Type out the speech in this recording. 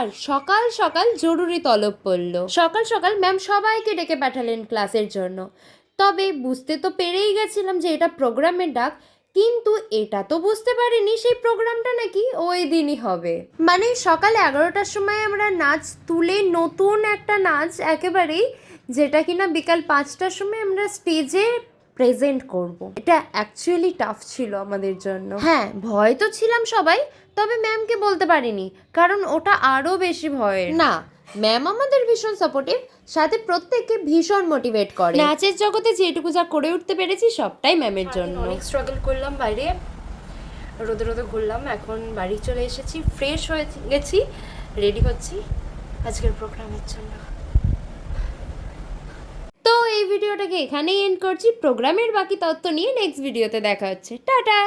আর সকাল সকাল জরুরি তলব পড়ল। সকাল সকাল ম্যাম সবাইকে ডেকে পাঠালেন ক্লাসের জন্য। তবে বুঝতে তো পেরেই গেছিলাম যে এটা প্রোগ্রামের ডাক, কিন্তু এটা তো বুঝতে পারিনি সেই প্রোগ্রামটা নাকি ওই দিনই হবে। মানে সকাল 11টার সময় আমরা নাচ তুলে নতুন একটা নাচ একেবারেই, যেটা কিনা বিকাল 5টার সময় আমরা স্টেজে প্রেজেন্ট করব। এটা অ্যাকচুয়ালি টাফ ছিল আমাদের জন্য। হ্যাঁ, ভয় তো ছিলাম সবাই, তবে ম্যামকে বলতে পারিনি, কারণ ওটা আরও বেশি ভয়ের। না, ম্যাম আমাদের ভীষণ সাপোর্টিভ, সাথে প্রত্যেককে ভীষণ মোটিভেট করে। নাচের জগতে যেটুকু যা করে উঠতে পেরেছি সবটাই ম্যামের জন্য। অনেক স্ট্রাগল করলাম, বাইরে রোদে রোদে ঘুরলাম, এখন বাড়ি চলে এসেছি, ফ্রেশ হয়ে গেছি, রেডি হচ্ছি আজকের প্রোগ্রামের জন্য। তো এই ভিডিওটাকে এখানেই এন্ড করছি। প্রোগ্রামের বাকি তথ্য নিয়ে নেক্সট ভিডিওতে দেখা হচ্ছে। টাটা।